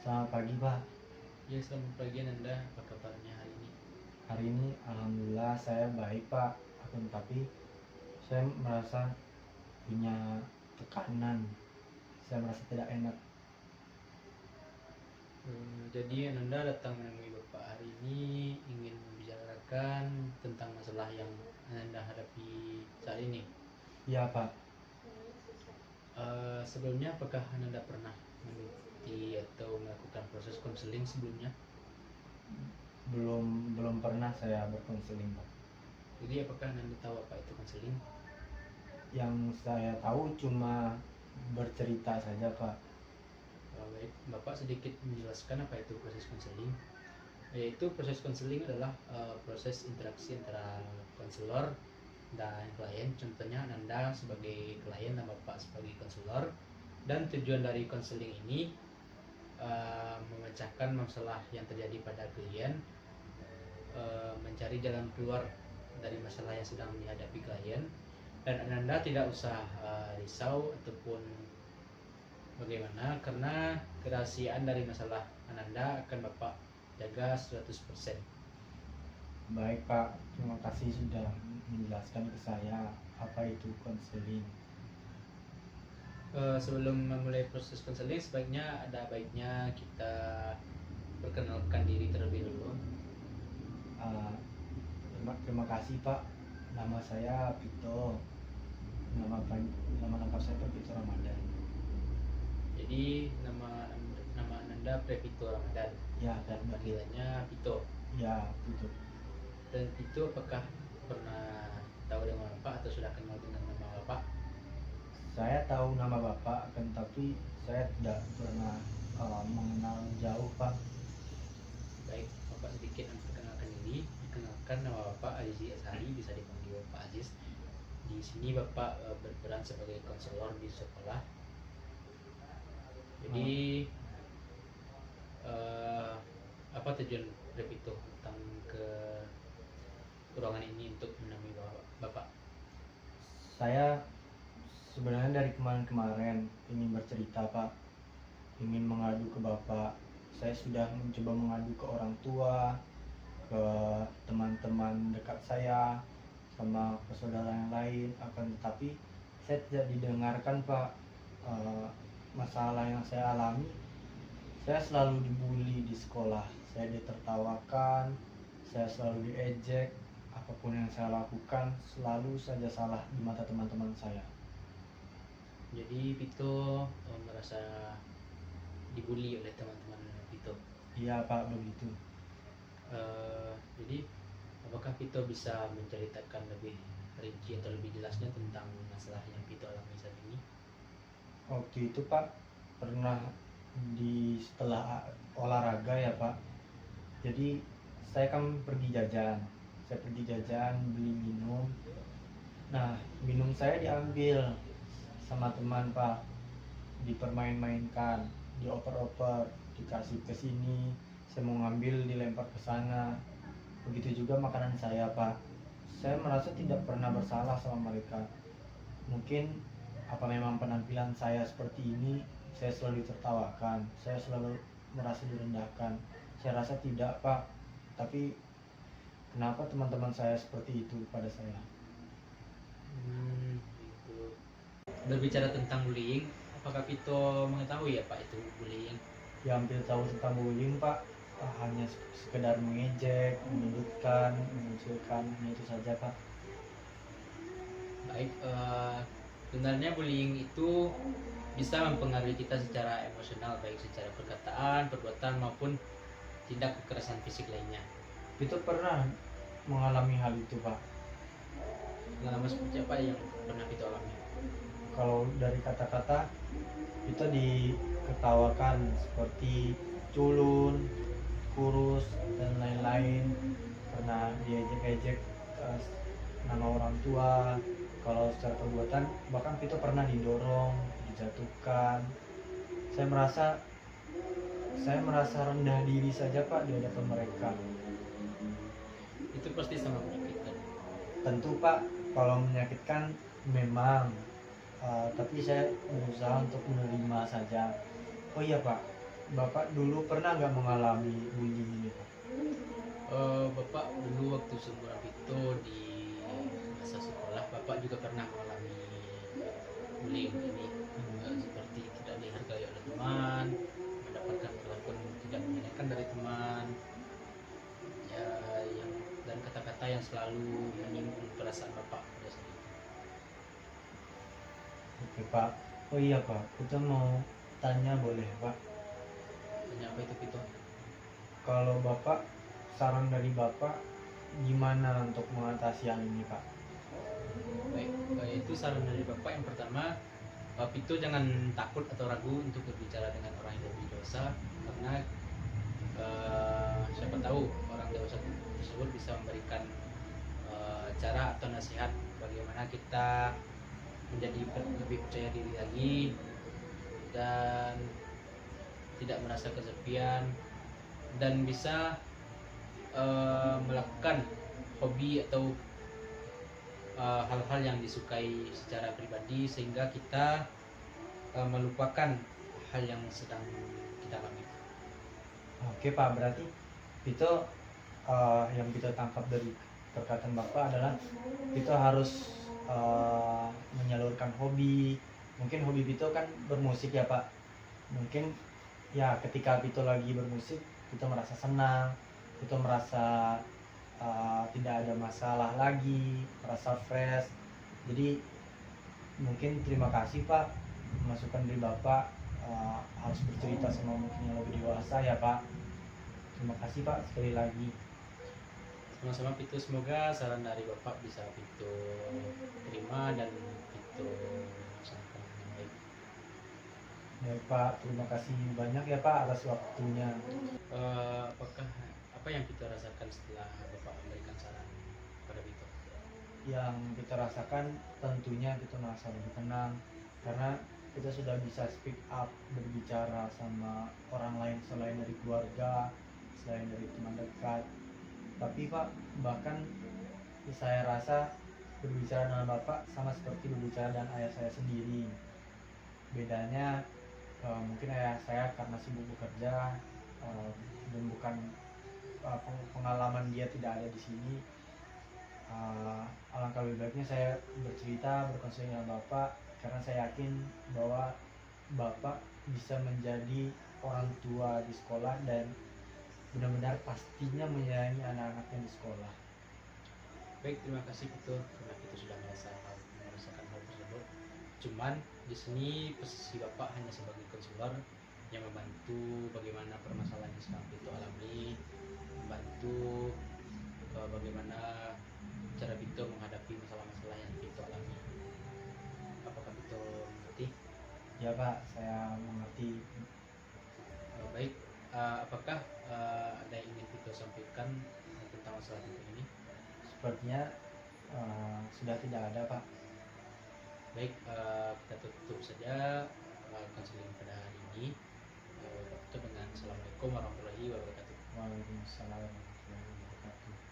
Selamat pagi Pak. Ya, selamat pagi Nanda. Apa kabarnya hari ini? Hari ini alhamdulillah saya baik Pak. Akan tapi saya merasa punya tekanan. Saya merasa tidak enak. Jadi Nanda datang menemui Bapak hari ini ingin membicarakan tentang masalah yang Nanda hadapi saat ini. Iya Pak. Sebelumnya apakah Nanda pernah mengikuti atau melakukan proses konseling sebelumnya? Belum pernah saya berkonseling Pak. Jadi apakah Nanda tahu apa itu konseling? Yang saya tahu cuma bercerita saja Pak. Baik, Bapak sedikit menjelaskan apa itu proses konseling. Yaitu proses konseling adalah proses interaksi antara konselor dan klien. Contohnya Nanda sebagai klien dan Bapak sebagai konselor, dan tujuan dari konseling ini memecahkan masalah yang terjadi pada klien, mencari jalan keluar dari masalah yang sedang dihadapi klien, dan Nanda tidak usah risau ataupun bagaimana, karena kerahasiaan dari masalah Ananda akan Bapak jaga 100%. Baik Pak, terima kasih sudah menjelaskan ke saya apa itu konseling. Sebelum memulai proses konseling, sebaiknya ada baiknya kita perkenalkan diri terlebih dulu. Uh, terima kasih Pak. Nama saya Pito. Nama lengkap saya Pito Ramadan. Jadi nama Ananda Previto Ramadan. Ya, Dan panggilannya Pito. Ya, Pito. Dan Pito apakah pernah tahu dengan Bapak atau sudah kenal dengan nama Bapak? Saya tahu nama Bapak, akan tapi saya tidak pernah mengenal jauh Pak. Baik, Bapak sedikit memperkenalkan diri. Dikenalkan, nama Bapak Aziz Ashari, bisa dipanggil Bapak Aziz. Di sini Bapak berperan sebagai konselor di sekolah. Jadi apa tujuan Revito datang ke ruangan ini untuk menemui Bapak? Saya sebenarnya dari kemarin-kemarin ingin bercerita Pak, ingin mengadu ke Bapak. Saya sudah mencoba mengadu ke orang tua, ke teman-teman dekat saya, sama ke saudara yang lain, akan tetapi saya tidak didengarkan Pak. Masalah yang saya alami, saya selalu dibully di sekolah, saya ditertawakan, saya selalu diejek, apapun yang saya lakukan selalu saja salah di mata teman-teman saya. Jadi Vito merasa dibully oleh teman-teman Vito. Iya Pak, begitu. Jadi apakah Vito bisa menceritakan lebih rinci atau lebih jelasnya tentang masalah yang Vito alami saat ini? Waktu itu Pak, pernah setelah olahraga ya Pak, jadi saya kan pergi jajan, beli minum. Nah, minum saya diambil sama teman Pak, dipermain-mainkan, dioper-oper, dikasih ke sini, saya mau ngambil dilempar ke sana. Begitu juga makanan saya Pak. Saya merasa tidak pernah bersalah sama mereka. Mungkin apa memang penampilan saya seperti ini, saya selalu ditertawakan, saya selalu merasa direndahkan. Saya rasa tidak Pak, tapi kenapa teman-teman saya seperti itu pada saya? Gitu. Berbicara tentang bullying, apakah Vito mengetahui ya Pak itu bullying? Ya, hampir tahu tentang bullying Pak, hanya sekedar mengejek, menyudutkan, mengucilkan, hanya itu saja Pak. Baik, sebenarnya bullying itu bisa mempengaruhi kita secara emosional, baik secara perkataan, perbuatan maupun tindak kekerasan fisik lainnya. Itu pernah mengalami hal itu Pak. Pengalaman seperti apa yang pernah Vito alami? Kalau dari kata-kata itu diketawakan seperti culun, kurus, dan lain-lain, karena diejek-ejek nama orang tua. Kalau secara perbuatan bahkan Vito pernah didorong, dijatuhkan. Saya merasa rendah diri saja Pak di hadapan mereka. Itu pasti sangat menyakitkan. Tentu Pak, kalau menyakitkan memang, tapi saya berusaha untuk menerima saja. Oh iya Pak, Bapak dulu pernah nggak mengalami bullying ini Pak? Bapak dulu waktu seumuran itu di masa sekolah, Bapak juga pernah mengalami bullying ini. Seperti tidak dihargai oleh teman, mendapatkan perlakuan tidak menyenangkan dari teman, ya, yang dan kata-kata yang selalu menyinggung perasaan Bapak pada saat itu. Oke Pak. Oh iya Pak, kita mau tanya boleh Pak? Tanya apa itu Pito? Kalau Bapak, saran dari Bapak gimana untuk mengatasi hal ini Pak? Baik, itu saran dari Bapak. Yang pertama, Pito jangan takut atau ragu untuk berbicara dengan orang yang lebih dewasa, karena siapa tahu orang dewasa tersebut bisa memberikan cara atau nasihat bagaimana kita menjadi lebih percaya diri lagi dan tidak merasa kesepian, dan bisa melakukan hobi atau hal-hal yang disukai secara pribadi, sehingga kita melupakan hal yang sedang kita alami. Oke Pak, berarti itu yang kita tangkap dari perkataan Bapak adalah kita harus menyalurkan hobi. Mungkin hobi Vito kan bermusik ya Pak. Mungkin ya ketika Vito lagi bermusik, Vito merasa senang, Vito merasa tidak ada masalah lagi, merasa fresh. Jadi mungkin terima kasih Pak, masukan dari Bapak harus bercerita sama mungkin yang lebih dewasa ya Pak. Terima kasih Pak sekali lagi. Sama-sama Pito, semoga saran dari Bapak bisa Pito terima dan Pito laksanakan dengan baik. Ya Pak, terima kasih banyak ya Pak atas waktunya. Apakah apa yang Pito rasakan setelah Bapak memberikan saran pada Pito? Yang kita rasakan tentunya kita merasa lebih tenang karena kita sudah bisa speak up, berbicara sama orang lain selain dari keluarga, selain dari teman dekat. Tapi Pak, bahkan saya rasa berbicara dengan Bapak sama seperti berbicara dengan ayah saya sendiri. Bedanya mungkin ayah saya karena sibuk bekerja dan bukan pengalaman dia tidak ada di sini. Alangkah lebih baiknya saya bercerita, berkonseling dengan Bapak karena saya yakin bahwa Bapak bisa menjadi orang tua di sekolah dan benar-benar pastinya menyayangi anak-anaknya di sekolah. Baik, terima kasih Pito karena Pito sudah merasakan hal tersebut. Cuman di sini posisi Bapak hanya sebagai konselor yang membantu bagaimana permasalahan yang sedang Pito alami, membantu bagaimana cara Pito menghadapi masalah-masalah yang Pito alami. Apakah Pito mengerti? Ya Pak, saya mengerti. Baik, apakah ada yang ingin Pito sampaikan tentang masalah Pito ini? Sepertinya sudah tidak ada Pak. Baik, kita tutup saja konseling pada hari ini. Tutup dengan Assalamualaikum warahmatullahi wabarakatuh. Waalaikumsalam warahmatullahi wabarakatuh.